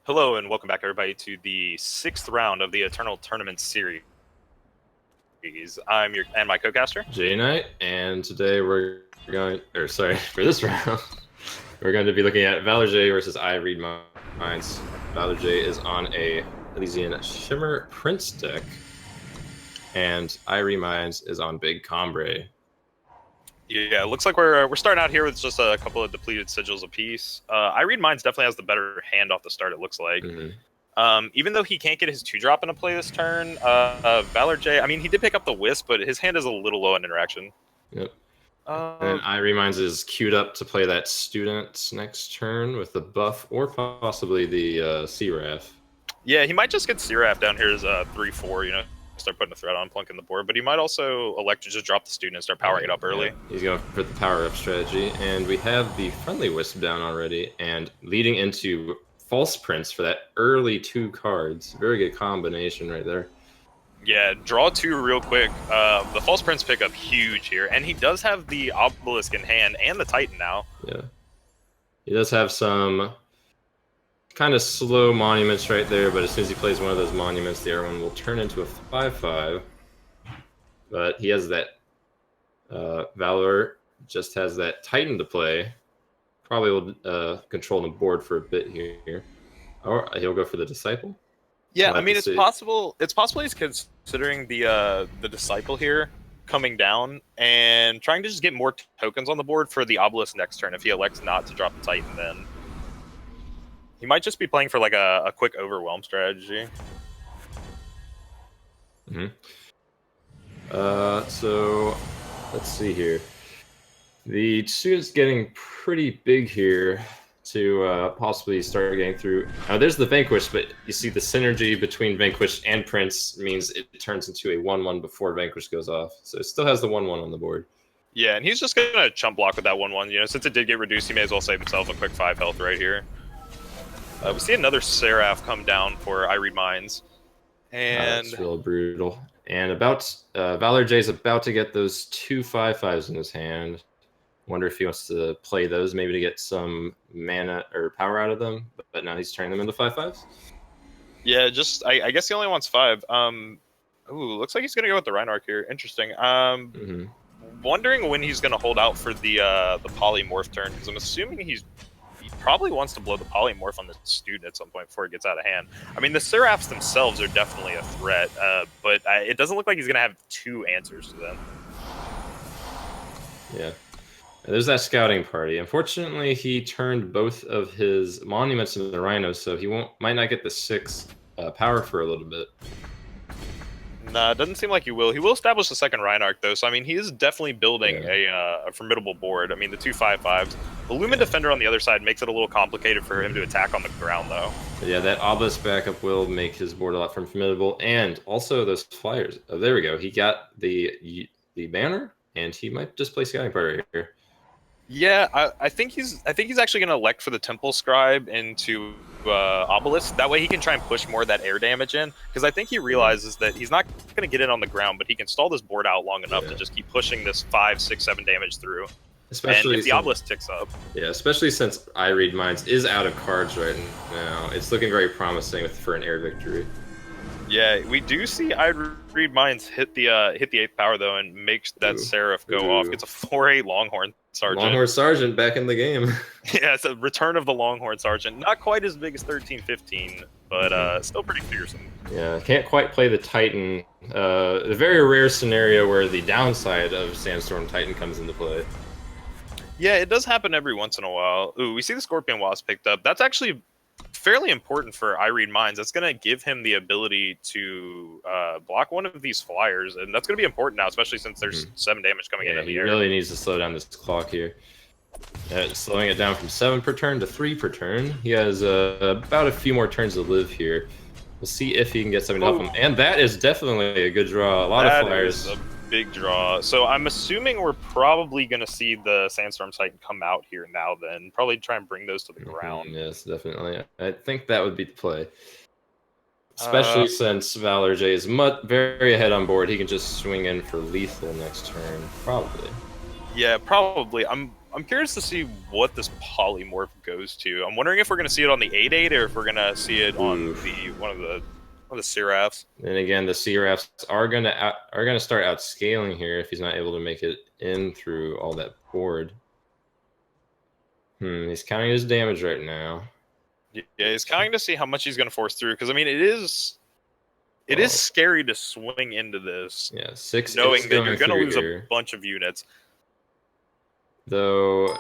Hello and welcome back, everybody, to the 6th round of the Eternal Tournament series. I'm my co-caster, JayNite, and today for this round, we're going to be looking at Valorj versus iReedMinds. Valorj is on a Elysian Shimmer Prince deck, and iReedMinds is on big Combrei. Yeah, it looks like we're starting out here with just a couple of depleted sigils apiece. iReedMinds definitely has the better hand off the start, it looks like. Even though he can't get his 2-drop into play this turn, Valorj, I mean, he did pick up the Wisp, but his hand is a little low on interaction. Yep. And iReedMinds is queued up to play that Student next turn with the buff or possibly the Seraph. Yeah, he might just get Seraph down here as 3-4, you know, start putting a threat on, plunking the board, but he might also elect to just drop the Student and start powering it up early. Yeah, he's going for the power up strategy, and we have the friendly Wisp down already, and leading into False Prince for that early 2 cards. Very good combination right there. Yeah, draw 2 real quick. The False Prince pickup huge here, and he does have the Obelisk in hand and the Titan now. Yeah, he does have some kind of slow monuments right there, but as soon as he plays one of those monuments, the other one will turn into a 5/5. But he has that Valor just has that Titan to play. Probably will control the board for a bit here, or he'll go for the Disciple. Yeah, I mean, it's possible. It's possible he's considering the Disciple here coming down and trying to just get more tokens on the board for the Obelisk next turn. If he elects not to drop the Titan, then he might just be playing for like a quick overwhelm strategy. So let's see here. The Student's getting pretty big here to possibly start getting through. Now there's the Vanquish, but you see the synergy between Vanquish and Prince means it turns into a 1/1 before Vanquish goes off. So it still has the 1/1 on the board. Yeah, and he's just going to chump block with that 1/1. You know, since it did get reduced, he may as well save himself a quick 5 health right here. We see another Seraph come down for iReedMinds. And that's real brutal. And Valorj is about to get those 2 5/5s in his hand. Wonder if he wants to play those maybe to get some mana or power out of them, but now he's turning them into 5/5s. Yeah, just I guess he only wants 5. Ooh, looks like he's gonna go with the Reinhardt here. Interesting. Wondering when he's gonna hold out for the polymorph turn, because I'm assuming he probably wants to blow the polymorph on the Student at some point before it gets out of hand. I mean, the Seraphs themselves are definitely a threat, but it doesn't look like he's gonna have 2 answers to them. Yeah. There's that scouting party. Unfortunately, he turned both of his monuments into the Rhinos, so he might not get the 6 power for a little bit. Nah, it doesn't seem like he will. He will establish the second Reinhardt, though, so I mean, he is definitely building a formidable board. I mean, the 2 5/5s. The Lumen Defender on the other side makes it a little complicated for him to attack on the ground, though. But yeah, that Obelisk backup will make his board a lot more formidable, and also those flyers. Oh, there we go. He got the banner, and he might just play scouting party right here. Yeah, I think he's actually going to elect for the Temple Scribe into Obelisk. That way he can try and push more of that air damage in, because I think he realizes that he's not going to get in on the ground, but he can stall this board out long enough to just keep pushing this 5, 6, 7 damage through. Especially if the Obelisk ticks up. Yeah, especially since iReedMinds is out of cards right now. It's looking very promising for an air victory. Yeah, we do see iReedMinds hit the 8th power though, and makes that Seraph go off. It's a 4/8 Longhorn Sergeant. Longhorn Sergeant back in the game. Yeah, it's a return of the Longhorn Sergeant. Not quite as big as 13-15, but still pretty fearsome. Yeah, can't quite play the Titan. A very rare scenario where the downside of Sandstorm Titan comes into play. Yeah, it does happen every once in a while. Ooh, we see the Scorpion Wasp picked up. That's actually fairly important for iReedMinds. That's going to give him the ability to block one of these flyers, and that's going to be important now, especially since there's 7 damage coming in the air. He really needs to slow down this clock here. Slowing it down from 7 per turn to 3 per turn. He has about a few more turns to live here. We'll see if he can get something off him. And that is definitely a good draw. A lot of flyers. That is a big draw. So I'm assuming we're probably going to see the Sandstorm Titan come out here now then. Probably try and bring those to the ground. Yes, definitely. I think that would be the play. Especially since Valorj is very ahead on board. He can just swing in for lethal next turn. Probably. Yeah, probably. I'm I'm curious to see what this polymorph goes to. I'm wondering if we're going to see it on the 8-8 or if we're going to see it on the one of the Seraphs. And again, the Seraphs are gonna start outscaling here if he's not able to make it in through all that board. He's counting his damage right now. Yeah, he's counting to see how much he's going to force through, because I mean, it is scary to swing into this. Yeah, 6 knowing that you're going to lose here. a bunch of units. Though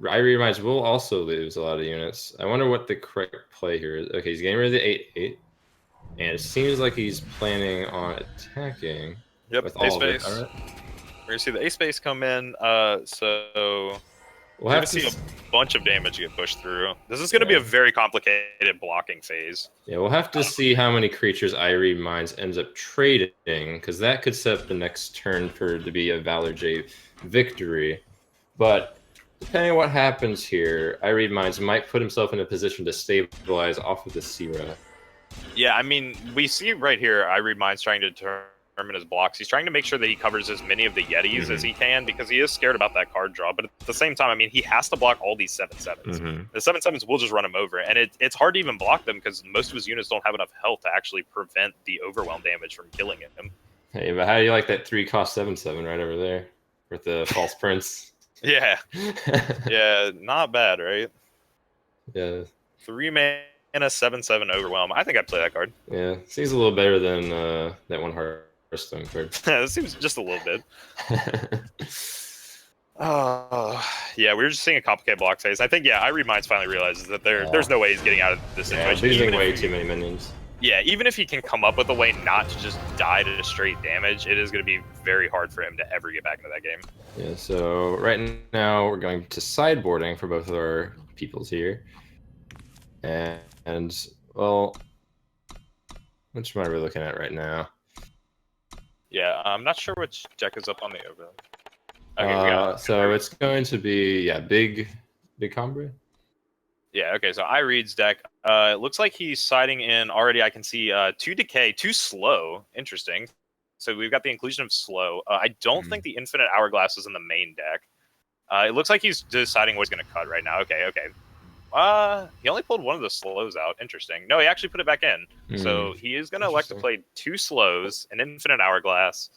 iReedMinds will also lose a lot of units. I wonder what the correct play here is. Okay, he's getting rid of the 8-8. And it seems like he's planning on attacking. Yep, with ace all of it. base. All right. We're gonna see the ace base come in. So we'll have to see a bunch of damage get pushed through. This is gonna be a very complicated blocking phase. Yeah, we'll have to see how many creatures iReedMinds ends up trading, because that could set up the next turn for to be a Valorj victory. But depending on what happens here, iReedMinds might put himself in a position to stabilize off of the Seraph. Yeah, I mean, we see right here iReedMinds trying to determine his blocks. He's trying to make sure that he covers as many of the Yetis as he can, because he is scared about that card draw. But at the same time, I mean, he has to block all these 7/7s. The 7/7s will just run him over, and it's hard to even block them because most of his units don't have enough health to actually prevent the overwhelm damage from killing him. Hey, but how do you like that 3-cost 7/7 right over there with the false prince? Yeah, yeah, not bad, right? Yeah, 3-mana 7/7 overwhelm. I think I'd play that card. Yeah, seems a little better than that one Hearthstone card. It seems just a little bit. Yeah, we were just seeing a complicated block phase. I think, yeah, iReedMinds finally realizes that there's no way he's getting out of this situation. He's losing way too many minions. Yeah, even if he can come up with a way not to just die to straight damage, it is going to be very hard for him to ever get back into that game. Yeah, so right now we're going to sideboarding for both of our peoples here. And well, which one are we looking at right now? Yeah, I'm not sure which deck is up on the over. Okay, so it's going to be big Combrei. Yeah, okay, so iReed's deck. It looks like he's siding in already. I can see 2 decay, 2 slow. Interesting. So we've got the inclusion of slow. I don't think the infinite hourglass is in the main deck. It looks like he's deciding what he's going to cut right now. Okay. He only pulled one of the slows out. Interesting. No, he actually put it back in. So he is going to elect to play 2 slows, an infinite hourglass.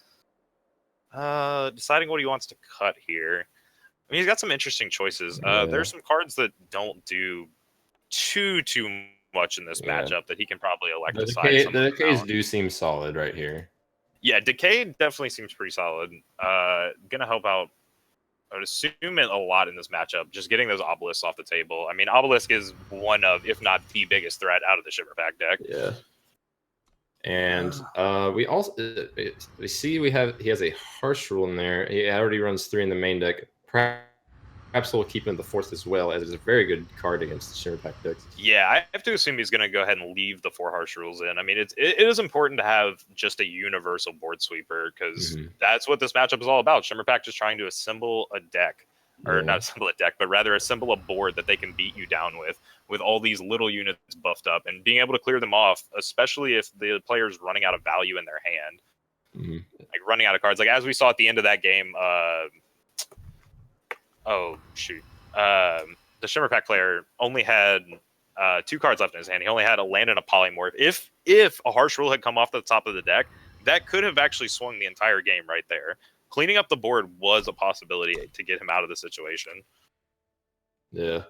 Deciding what he wants to cut here. I mean, he's got some interesting choices. There's some cards that don't do too much in this matchup that he can probably elect to side. The decays do seem solid right here. Yeah, decay definitely seems pretty solid. Gonna help out, I would assume, it a lot in this matchup. Just getting those obelisks off the table. I mean, obelisk is one of, if not the biggest threat out of the Shimmerpack deck. Yeah. And we also he has a harsh rule in there. He already runs 3 in the main deck. Perhaps we'll keep him in the 4th as well, as it's a very good card against the Shimmerpack decks. Yeah, I have to assume he's going to go ahead and leave the 4 harsh rules in. I mean, it is important to have just a universal board sweeper, because that's what this matchup is all about. Shimmerpack just trying to assemble a deck. Or not assemble a deck, but rather assemble a board that they can beat you down with all these little units buffed up, and being able to clear them off, especially if the player's running out of value in their hand. Like running out of cards. Like as we saw at the end of that game, the Shimmerpack player only had 2 cards left in his hand. He only had a land and a polymorph. If a harsh rule had come off the top of the deck, that could have actually swung the entire game right there. Cleaning up the board was a possibility to get him out of the situation. Yeah.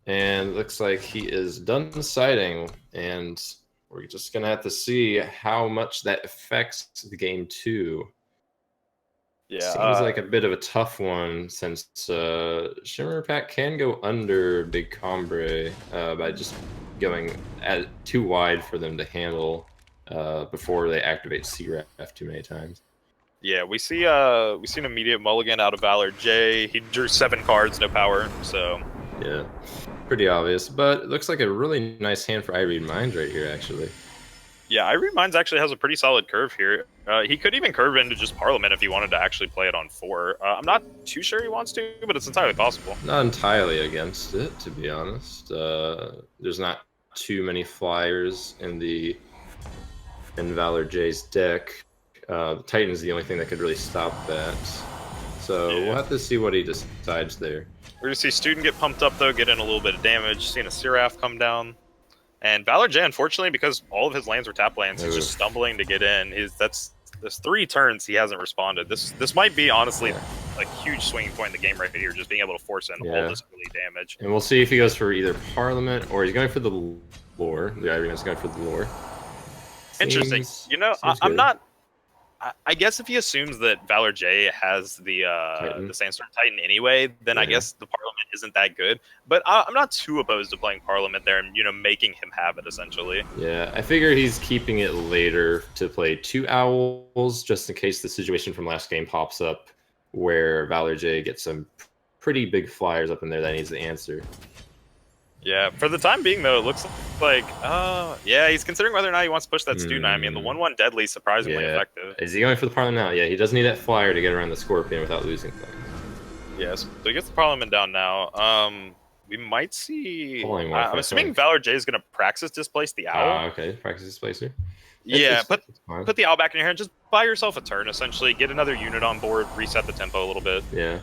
And looks like he is done siding, and we're just going to have to see how much that affects the game 2. Yeah. Seems like a bit of a tough one, since Shimmerpack can go under Big Combrei by just going too wide for them to handle before they activate Seraph too many times. Yeah, we see an immediate mulligan out of Valorj. He drew 7 cards, no power, so yeah, pretty obvious. But it looks like a really nice hand for iReedMinds right here, actually. Yeah, iReedMinds actually has a pretty solid curve here. He could even curve into just Parliament if he wanted to actually play it on 4. I'm not too sure he wants to, but it's entirely possible. Not entirely against it, to be honest. There's not too many flyers in Valorj's deck. Titan is the only thing that could really stop that. So we'll have to see what he decides there. We're going to see Student get pumped up, though, get in a little bit of damage. Seeing a Seraph come down. And Valorj, unfortunately, because all of his lands were tap lands, he's just stumbling to get in. There's 3 turns he hasn't responded. This might be, honestly, a huge swinging point in the game right here, just being able to force in all this early damage. And we'll see if he goes for either Parliament or he's going for the lore. The iReedMinds going for the lore. Interesting. You know, I'm not... I guess if he assumes that Valorj has the Sandstorm Titan anyway, then I guess the Parliament isn't that good. But I'm not too opposed to playing Parliament there and, you know, making him have it, essentially. Yeah, I figure he's keeping it later to play 2 Owls, just in case the situation from last game pops up where Valorj gets some pretty big flyers up in there that needs the answer. Yeah, for the time being, though, it looks like, yeah, he's considering whether or not he wants to push that Student. I mean, the 1/1 Deadly is surprisingly effective. Is he going for the Parliament now? Yeah, he does need that flyer to get around the Scorpion without losing things. Yes, so he gets the Parliament down now. We might see... I'm assuming Valorj is going to Praxis Displace the Owl. Okay, Praxis Displacer. Yeah, put the Owl back in your hand. Just buy yourself a turn, essentially. Get another unit on board, reset the tempo a little bit. Yeah.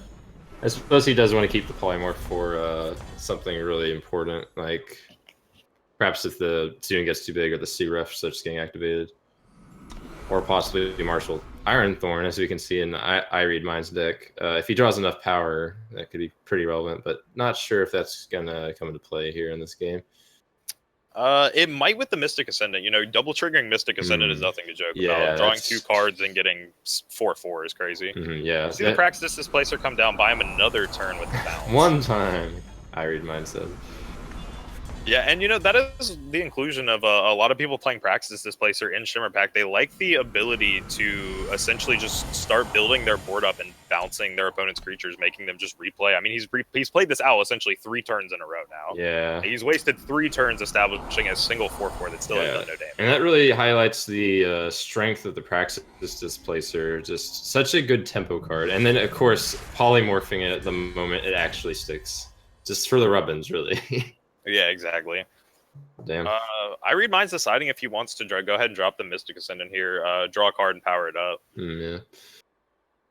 I suppose he does want to keep the Polymorph for something really important, like perhaps if the Student gets too big or the C-Ref starts getting activated. Or possibly the Martial Ironthorn, as we can see in iReedMinds deck. If he draws enough power, that could be pretty relevant, but not sure if that's going to come into play here in this game. It might with the Mystic Ascendant. You know, double triggering Mystic Ascendant is nothing to joke about. Drawing 2 cards and getting 4/4 is crazy. Yeah. See the Praxis Displacer come down, buy him another turn with the bounce. One time, iReedMinds said. Yeah, and you know, that is the inclusion of a lot of people playing Praxis Displacer in Shimmerpack. They like the ability to essentially just start building their board up and bouncing their opponent's creatures, making them just replay. I mean, he's played this Owl essentially 3 turns in a row now. Yeah. He's wasted 3 turns establishing a single 4/4 that still has done no damage. And that really highlights the strength of the Praxis Displacer. Just such a good tempo card. And then, of course, polymorphing it at the moment it actually sticks. Just for the rubbins, really. Yeah, exactly. Damn. iReedMinds deciding if he wants to go ahead and drop the Mystic Ascendant here, draw a card and power it up. Yeah.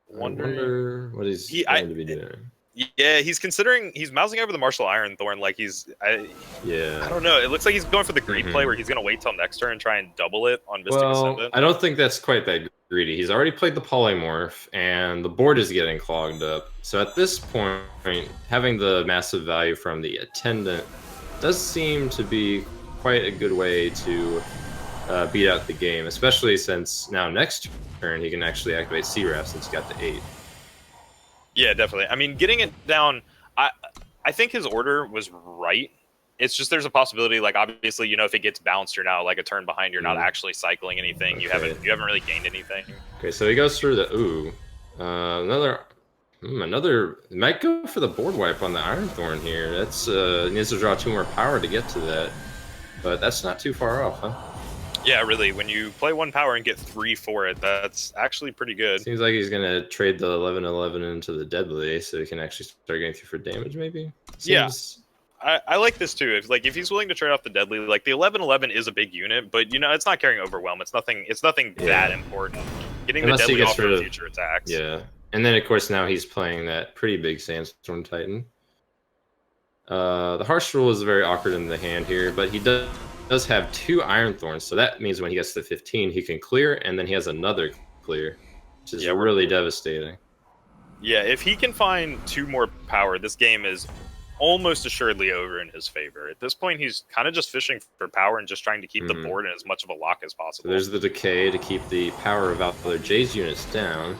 Wonder what he's going to be doing. Yeah, he's considering, he's mousing over the Martial Ironthorn like I don't know. It looks like he's going for the greed play where he's going to wait till next turn and try and double it on Mystic Ascendant. I don't think that's quite that greedy. He's already played the Polymorph and the board is getting clogged up. So at this point, having the massive value from the Attendant does seem to be quite a good way to beat out the game, especially since now next turn he can actually activate C-Ref since he got to 8. Yeah, definitely. I mean, getting it down, I think his order was right. It's just there's a possibility, like obviously, you know, if it gets bounced, you're now like a turn behind. You're not actually cycling anything. Okay. You haven't really gained anything. Okay, so he goes through the another might go for the board wipe on the Ironthorn here. That's needs to draw 2 more power to get to that, but that's not too far off, huh? Yeah, really. When you play 1 power and get 3 for it, that's actually pretty good. Seems like he's gonna trade the 11/11 into the Deadly, so he can actually start getting through for damage, maybe. Seems... Yeah, I like this too. If he's willing to trade off the Deadly, like the 11/11 is a big unit, but you know it's not carrying Overwhelm. It's nothing that important. Getting the Deadly off for future attacks. Yeah. And then, of course, now he's playing that pretty big Sandstorm Titan. The Harsh Rule is very awkward in the hand here, but he does have 2 Ironthorns, so that means when he gets to 15, he can clear, and then he has another clear, which is really devastating. Yeah, if he can find 2 more power, this game is almost assuredly over in his favor. At this point, he's kind of just fishing for power and just trying to keep the board in as much of a lock as possible. So there's the Decay to keep the power of Valorj's units down.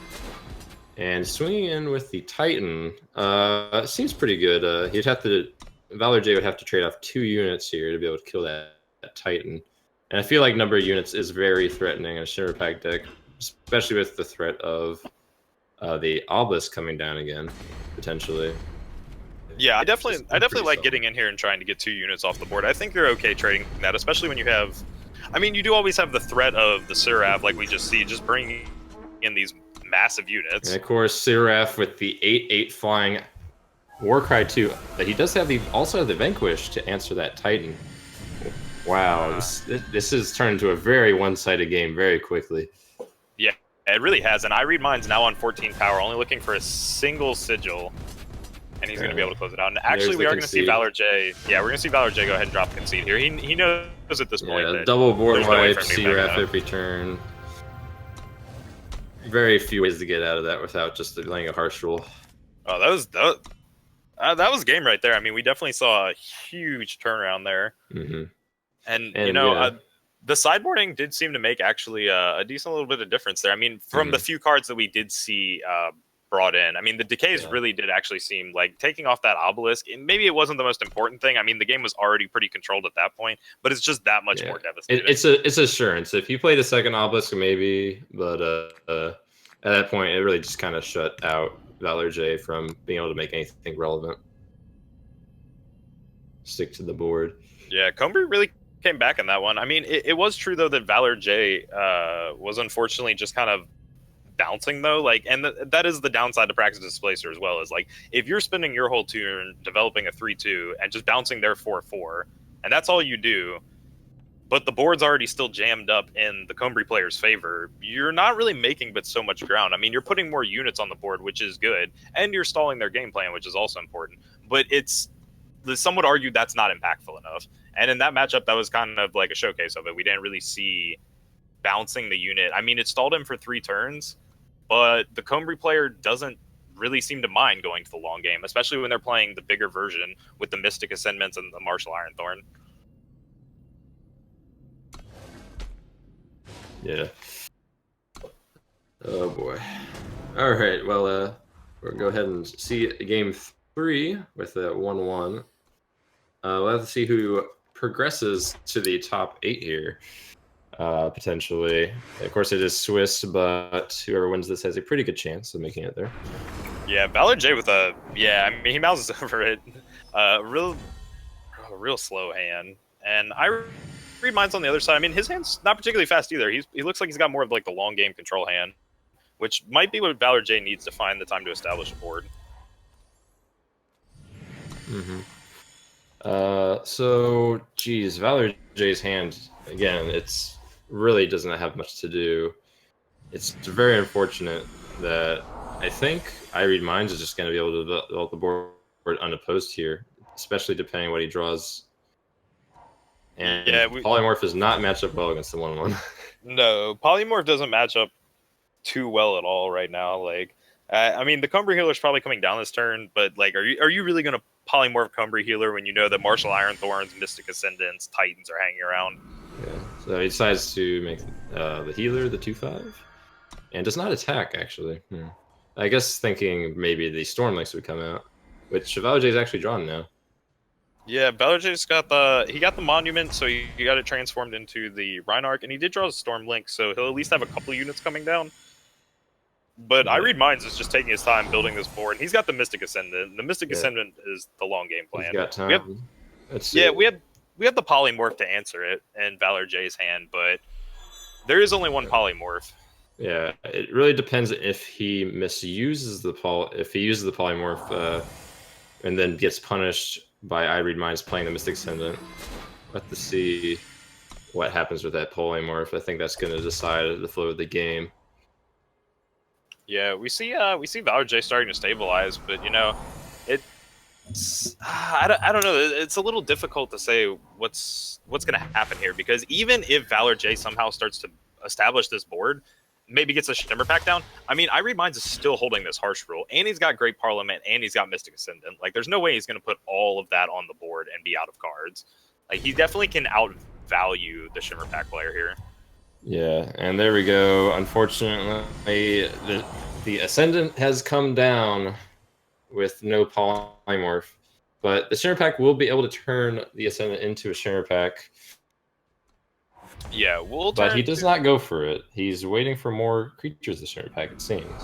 And swinging in with the Titan, seems pretty good. Valorj would have to trade off 2 units here to be able to kill that Titan. And I feel like number of units is very threatening in a Shimmerpack deck, especially with the threat of the Obelisk coming down again, potentially. Yeah, I definitely like getting in here and trying to get 2 units off the board. I think you're okay trading that, especially when you have... I mean, you do always have the threat of the Seraph, like we just see, just bringing in these massive units. And of course, Seraph with the 8/8 flying Warcry 2, but he does have also have the Vanquish to answer that Titan. Wow, this has turned into a very one-sided game very quickly. Yeah, It really has, and iReedMinds now on 14 power, only looking for a single sigil, and he's going to be able to close it out. And actually, we are going to see Valorj. Yeah, we're going to see Valorj go ahead and drop concede here. He knows at this point that double board wipe, no C-Ref every turn. Very few ways to get out of that without just laying a harsh rule. Oh, that was game right there. I mean, we definitely saw a huge turnaround there. And you know, the sideboarding did seem to make actually a decent little bit of difference there. I mean, from the few cards that we did see brought in, I mean, the decays really did actually seem like taking off that obelisk. Maybe it wasn't the most important thing. I mean, the game was already pretty controlled at that point, but it's just that much more devastating. It's assurance. If you played a second obelisk, maybe, but at that point, it really just kind of shut out Valorj from being able to make anything relevant. Stick to the board. Yeah, Combrei really came back in that one. I mean, it was true though that Valorj was unfortunately just kind of bouncing though, like, and that is the downside to Praxis Displacer as well, is like if you're spending your whole turn developing a 3/2 and just bouncing their 4/4, and that's all you do, but the board's already still jammed up in the Combrei player's favor, you're not really making but so much ground. I mean, you're putting more units on the board, which is good, and you're stalling their game plan, which is also important, but some would argue that's not impactful enough. And in that matchup, that was kind of like a showcase of it. We didn't really see bouncing the unit. I mean, it stalled him for 3 turns, but the Combrei player doesn't really seem to mind going to the long game, especially when they're playing the bigger version with the Mystic Ascendants and the Martial Ironthorn. Yeah. Oh boy. All right. Well, we'll go ahead and see game 3 with a 1-1. We'll have to see who progresses to the top 8 here, potentially. Of course, it is Swiss, but whoever wins this has a pretty good chance of making it there. Yeah, Valorj with a I mean, he mouses over it. Real slow hand, and iReedMinds on the other side. I mean, his hand's not particularly fast either. He looks like he's got more of like the long game control hand, which might be what Valorj needs to find the time to establish a board. So, geez, Valorj's hand, again, it's really doesn't have much to do. It's very unfortunate that I think iReedMinds is just going to be able to develop the board unopposed here, especially depending on what he draws. And Polymorph does not match up well against the 1/1. No, Polymorph doesn't match up too well at all right now. Like, I mean, the Combrei healer's probably coming down this turn, but like, are you really going to polymorph Combrei healer when you know that Martial Ironthorns, Mystic Ascendants, Titans are hanging around? Yeah, so he decides to make the healer the 2/5, and does not attack actually. I guess thinking maybe the Stormlinks would come out, which Valorj is actually drawn now. Yeah, Valorj's got the monument, so he got it transformed into the Reinarch, and he did draw the Stormlink, so he'll at least have a couple units coming down. But iReedMinds is just taking his time building this board, and he's got the Mystic Ascendant. The Mystic Ascendant is the long game plan. He's got time. We have the Polymorph to answer it in Valorj's hand, but there is only one Polymorph. Yeah, it really depends if he misuses if he uses the Polymorph and then gets punished by iReedMinds playing the Mystic Ascendant. We'll have to see what happens with that Polymorph. I think that's going to decide the flow of the game. Yeah, we see Valorj starting to stabilize, but you know, I don't know. It's a little difficult to say what's going to happen here, because even if Valorj somehow starts to establish this board, maybe gets a Shimmerpack down, I mean, iReedMinds is still holding this harsh rule, and he's got Great Parliament, and he's got Mystic Ascendant. Like, there's no way he's going to put all of that on the board and be out of cards. Like, he definitely can outvalue the Shimmerpack player here. Yeah, and there we go. Unfortunately, the Ascendant has come down with no Polymorph, but the Shimmerpack will be able to turn the Ascendant into a Shimmerpack. Yeah, but he does not go for it. He's waiting for more creatures to Shimmerpack, it seems.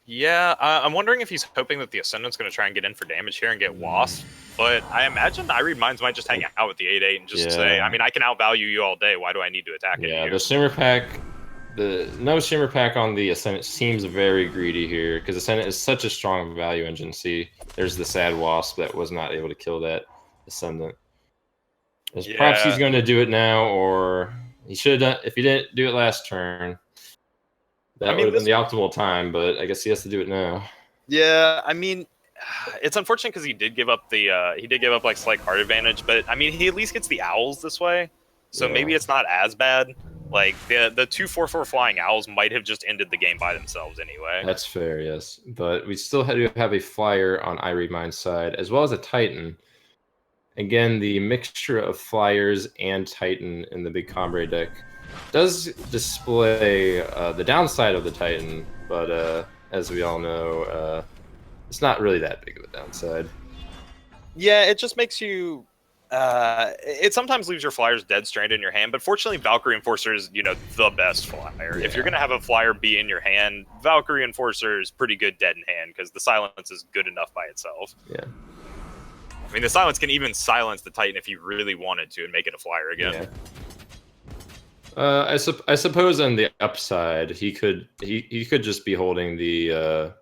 Yeah, I'm wondering if he's hoping that the Ascendant's going to try and get in for damage here and get Wasp. But I imagine iReedMinds might just hang out with the 8/8 and just say, I mean, I can outvalue you all day. Why do I need to attack it? Yeah, the Shimmerpack, no Shimmerpack on the Ascendant seems very greedy here, because Ascendant is such a strong value engine. See, there's the sad Wasp that was not able to kill that Ascendant. Perhaps he's going to do it now, or He should have done, if he didn't do it last turn, that would have been the optimal time, but I guess he has to do it now. Yeah, I mean, it's unfortunate because he did give up like slight card advantage, but I mean he at least gets the owls this way, so maybe it's not as bad. Like the 2/4/4 flying owls might have just ended the game by themselves anyway. That's fair, yes, but we still had to have a flyer on iReedMinds' side as well as a Titan. Again, the mixture of flyers and Titan in the big Combrei deck does display the downside of the Titan, but as we all know, it's not really that big of a downside. Yeah, it just makes you. It sometimes leaves your flyers dead stranded in your hand, but fortunately, Valkyrie Enforcer is the best flyer. Yeah. If you're gonna have a flyer be in your hand, Valkyrie Enforcer is pretty good dead in hand because the silence is good enough by itself. Yeah. I mean, the silence can even silence the Titan if you really wanted to and make it a flyer again. Yeah. I suppose on the upside, he could just be holding the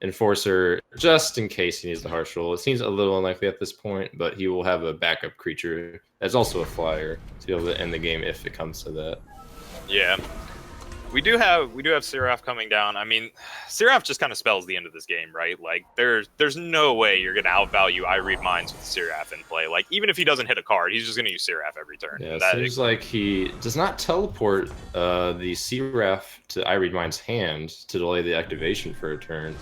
Enforcer just in case he needs the harsh roll. It seems a little unlikely at this point, but he will have a backup creature that's also a flyer to be able to end the game if it comes to that. Yeah. We do have Seraph coming down. I mean, Seraph just kind of spells the end of this game, right? Like, there's no way you're going to outvalue iReedMinds with Seraph in play. Like, even if he doesn't hit a card, he's just going to use Seraph every turn. Yeah, it seems like he does not teleport the Seraph to iReedMinds' hand to delay the activation for a turn.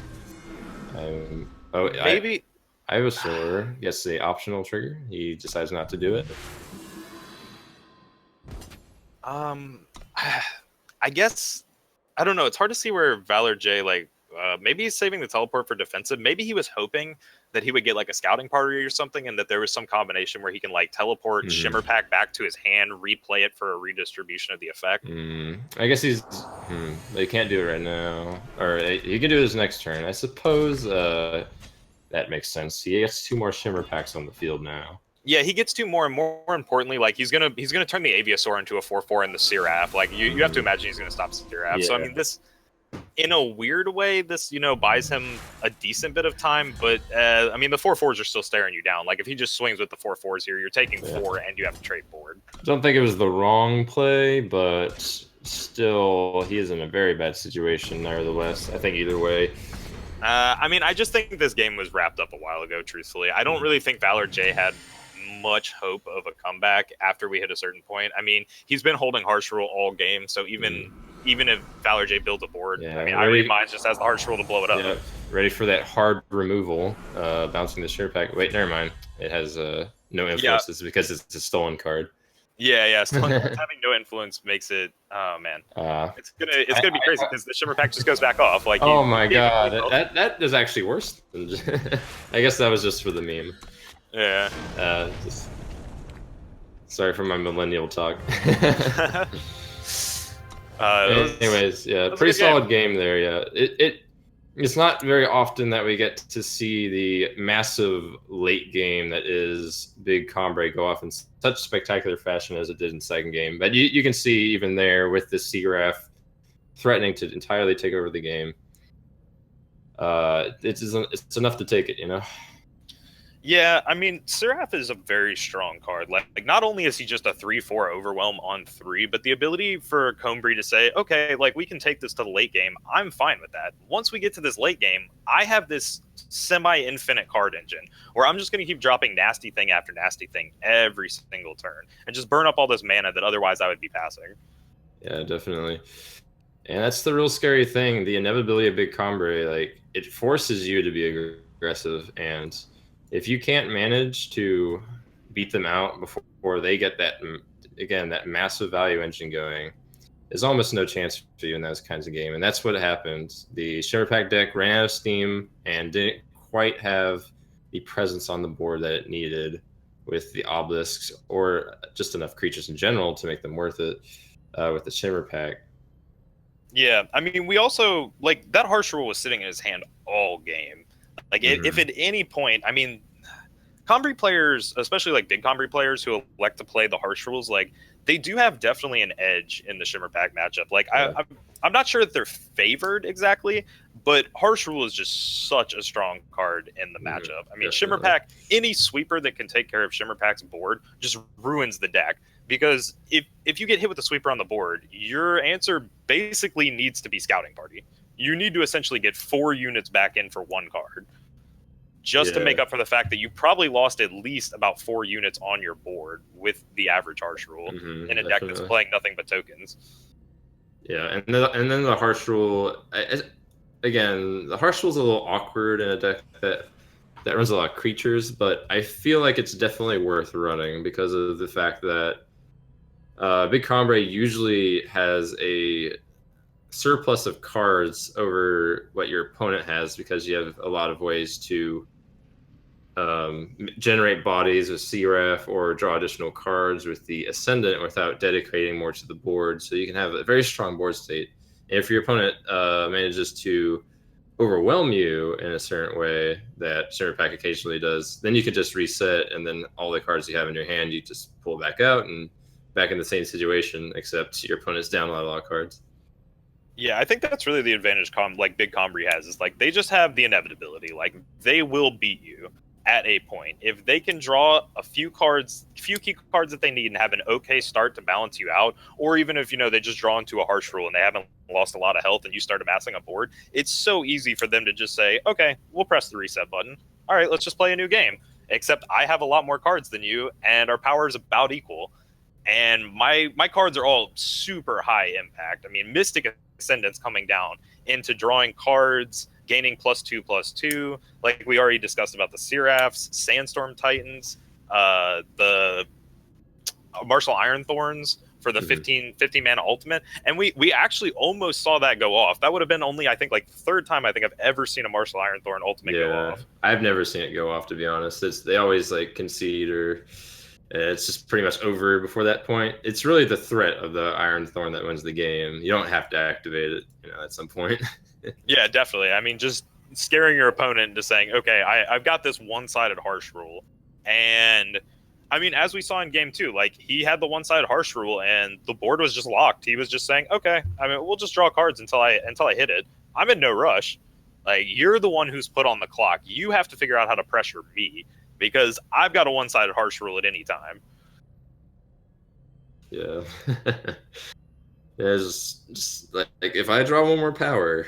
Maybe Ivysaur gets the optional trigger. He decides not to do it. I guess, I don't know. It's hard to see where Valorj, like, maybe he's saving the teleport for defensive. Maybe he was hoping that he would get like a scouting party or something, and that there was some combination where he can like teleport Shimmerpack back to his hand, replay it for a redistribution of the effect. I guess he's. They can't do it right now, or he can do it his next turn. I suppose that makes sense. He gets 2 more Shimmerpacks on the field now. Yeah, he gets 2 more, and more importantly, like he's gonna turn the Aviasaur into a 4/4 in the Seraph. Like you have to imagine he's gonna stop Seraph. Yeah. So I mean, this, in a weird way, this buys him a decent bit of time. But I mean, the 4/4s are still staring you down. Like if he just swings with the 4/4s here, you're taking 4, and you have to trade board. I don't think it was the wrong play, but still, he is in a very bad situation. Nevertheless, I think either way. I mean, I just think this game was wrapped up a while ago. Truthfully, I don't really think Valorj had much hope of a comeback after we hit a certain point. I mean, he's been holding harsh rule all game, so even if Valorj builds a board, I mean, iReedMinds just has the harsh rule to blow it up. Yeah, ready for that hard removal, bouncing the Shimmerpack. Wait, never mind. It has no influence. It's because it's a stolen card. Yeah. Having no influence makes it. Oh man, it's gonna be crazy because the Shimmerpack just goes back off. Like, oh my god, that is actually worse than I guess that was just for the meme. Yeah. Sorry for my millennial talk. Anyways, yeah, pretty solid game there. Yeah, it's not very often that we get to see the massive late game that is big Combrei go off in such spectacular fashion as it did in second game. But you can see even there with the Seraph threatening to entirely take over the game. It's enough to take it, Yeah, I mean, Seraph is a very strong card. Like not only is he just a 3/4 overwhelm on 3, but the ability for Combrei to say, okay, like we can take this to the late game. I'm fine with that. Once we get to this late game, I have this semi-infinite card engine where I'm just going to keep dropping nasty thing after nasty thing every single turn and just burn up all this mana that otherwise I would be passing. Yeah, definitely. And that's the real scary thing. The inevitability of big Combrei, like it forces you to be aggressive, and if you can't manage to beat them out before they get that massive value engine going, there's almost no chance for you in those kinds of games. And that's what happened. The Shimmerpack deck ran out of steam and didn't quite have the presence on the board that it needed with the obelisks or just enough creatures in general to make them worth it with the Shimmerpack. Yeah, I mean, we also, like, that harsh rule was sitting in his hand all game. Like, if at any point, I mean, Combrei players, especially like big Combrei players who elect to play the harsh rules, like they do have definitely an edge in the Shimmerpack matchup. Like I'm not sure that they're favored exactly, but harsh rule is just such a strong card in the matchup. I mean, Shimmerpack, any sweeper that can take care of Shimmerpack's board just ruins the deck because if you get hit with a sweeper on the board, your answer basically needs to be Scouting Party. You need to essentially get 4 units back in for 1 card, just to make up for the fact that you probably lost at least about 4 units on your board with the average harsh rule in a deck that's playing nothing but tokens. Yeah, and then the harsh rule, again, the harsh rule is a little awkward in a deck that runs a lot of creatures, but I feel like it's definitely worth running because of the fact that Big Combrei usually has a surplus of cards over what your opponent has because you have a lot of ways to generate bodies with CRF or draw additional cards with the Ascendant without dedicating more to the board. So you can have a very strong board state. And if your opponent manages to overwhelm you in a certain way that Shimmerpack occasionally does, then you can just reset, and then all the cards you have in your hand, you just pull back out and back in the same situation, except your opponent's down a lot of cards. Yeah, I think that's really the advantage Big Combrei has, is like they just have the inevitability. Like they will beat you at a point. If they can draw a few key cards that they need and have an okay start to balance you out, or even if, they just draw into a harsh rule and they haven't lost a lot of health and you start amassing a board, it's so easy for them to just say, okay, we'll press the reset button. All right, let's just play a new game. Except I have a lot more cards than you and our power is about equal. And my cards are all super high impact. I mean, Mystic Ascendant's coming down into drawing cards, gaining +2/+2, like we already discussed about the Seraphs, Sandstorm Titans, the Martial Ironthorns for the 15 mana ultimate, and we actually almost saw that go off. That would have been only, I think, like the 3rd time I think I've ever seen a Martial Ironthorn ultimate go off. I've never seen it go off, to be honest. They always like concede, or it's just pretty much over before that point. It's really the threat of the Ironthorn that wins the game. You don't have to activate it, at some point. Yeah, definitely. I mean, just scaring your opponent into saying, okay, I've got this one-sided harsh rule. And, I mean, as we saw in game 2, like, he had the one-sided harsh rule, and the board was just locked. He was just saying, okay, I mean, we'll just draw cards until I hit it. I'm in no rush. Like, you're the one who's put on the clock. You have to figure out how to pressure me, because I've got a one-sided harsh rule at any time. Yeah. Yeah, just like if I draw 1 more power,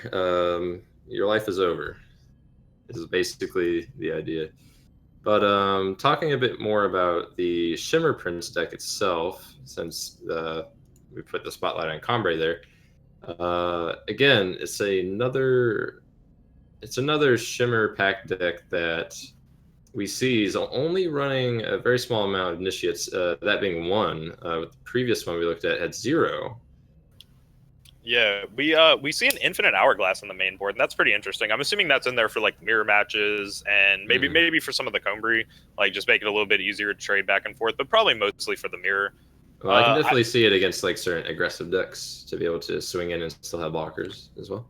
your life is over. This is basically the idea. But talking a bit more about the Shimmer Prince deck itself, since we put the spotlight on Combrei there. Again, it's another Shimmerpack deck that we see is only running a very small amount of initiates, that being 1. With the previous one we looked at had 0. Yeah, we see an infinite hourglass on the main board, and that's pretty interesting. I'm assuming that's in there for like mirror matches and maybe for some of the Combrei, like just make it a little bit easier to trade back and forth, but probably mostly for the mirror. Well, I can definitely see it against like certain aggressive decks to be able to swing in and still have blockers as well.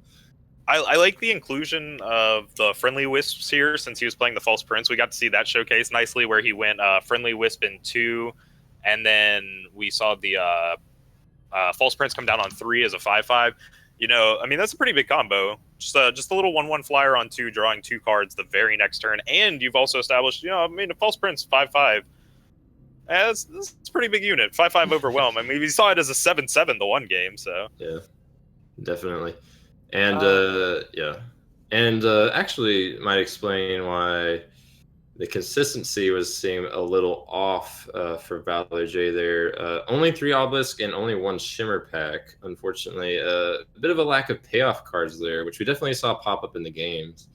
I like the inclusion of the Friendly Wisps here, since he was playing the False Prince. We got to see that showcase nicely where he went Friendly Wisp in 2, and then we saw the False Prince come down on 3 as a 5/5. I mean, that's a pretty big combo. Just a little 1/1 flyer on 2, drawing 2 cards the very next turn. And you've also established, I mean, a False Prince 5/5. That's a pretty big unit. 5/5 overwhelm. I mean, we saw it as a 7/7 the one game, so. Yeah, definitely. And, yeah. And actually might explain why the consistency was seem a little off for Valorj there. Only 3 Obelisk and only 1 Shimmerpack, unfortunately. A bit of a lack of payoff cards there, which we definitely saw pop up in the games.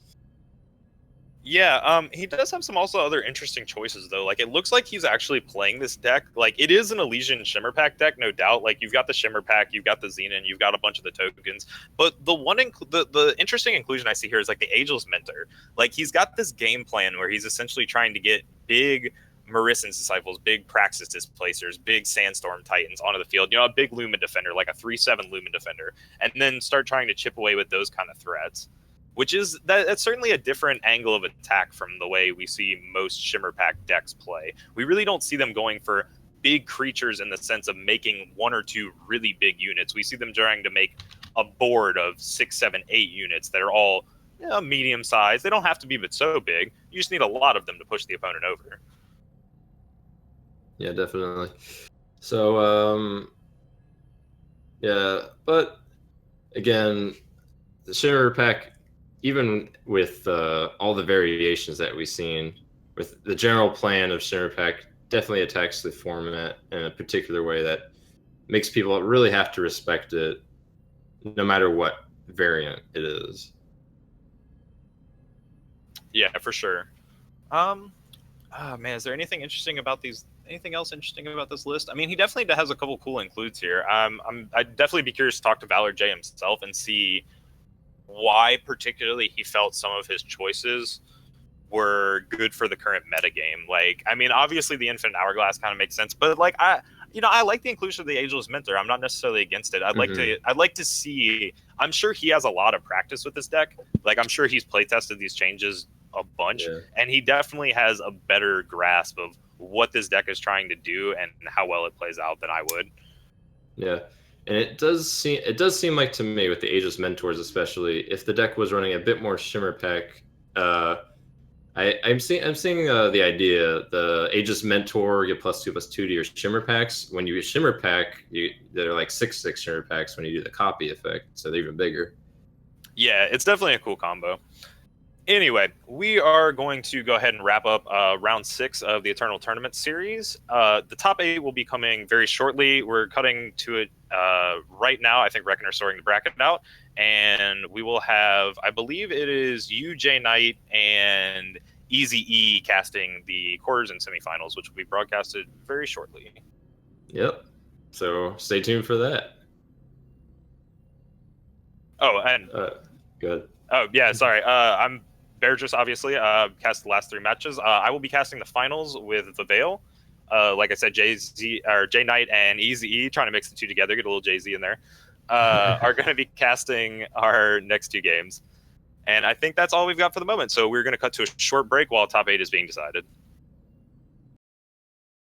Yeah, he does have some also other interesting choices, though. Like, it looks like he's actually playing this deck. Like, it is an Elysian Shimmerpack deck, no doubt. Like, you've got the Shimmerpack, you've got the Xenon, you've got a bunch of the tokens. But the interesting inclusion I see here is, like, the Ageless Mentor. Like, he's got this game plan where he's essentially trying to get big Marissan's Disciples, big Praxis Displacers, big Sandstorm Titans onto the field. A big Lumen Defender, like a 3/7 Lumen Defender. And then start trying to chip away with those kind of threats. Which is that's certainly a different angle of attack from the way we see most Shimmerpack decks play. We really don't see them going for big creatures in the sense of making 1 or 2 really big units. We see them trying to make a board of 6, 7, 8 units that are all medium size. They don't have to be but so big. You just need a lot of them to push the opponent over. Yeah, definitely. So yeah, but again, the Shimmerpack, even with all the variations that we've seen, with the general plan of Shimmerpack, definitely attacks the format in a particular way that makes people really have to respect it, no matter what variant it is. Yeah, for sure. Oh man, is there anything interesting about these? Anything else interesting about this list? I mean, he definitely has a couple cool includes here. I'd definitely be curious to talk to Valorj himself and see why particularly he felt some of his choices were good for the current meta game. Like, I mean, obviously the Infinite Hourglass kind of makes sense, but like I like the inclusion of the Ageless Mentor. I'm not necessarily against it. I'd like to see. I'm sure he has a lot of practice with this deck. Like, I'm sure he's play tested these changes a bunch, Yeah. and he definitely has a better grasp of what this deck is trying to do and how well it plays out than I would. Yeah. And it does seem like to me with the Ageless Mentors especially, if the deck was running a bit more Shimmerpack, I'm seeing the idea the Aegis Mentor get +2/+2 to your Shimmer packs. When you Shimmer pack, they're like 6/6 Shimmer packs when you do the copy effect, so they're even bigger. Yeah, it's definitely a cool combo. Anyway, we are going to go ahead and wrap up round 6 of the Eternal Tournament series. The top 8 will be coming very shortly. We're cutting to it right now. I think Reckoner's sorting the bracket out. And we will have, I believe it is you, JayNite, and Easy E casting the quarters and semifinals, which will be broadcasted very shortly. Yep. So stay tuned for that. Oh, and good. Oh yeah, sorry. I'm Bairdrus, obviously. Cast the last 3 matches. I will be casting the finals with the Veil. Like I said, JayNite and Easy E, trying to mix the two together, get a little Jay-Z in there, are going to be casting our next 2 games. And I think that's all we've got for the moment. So we're going to cut to a short break while top 8 is being decided.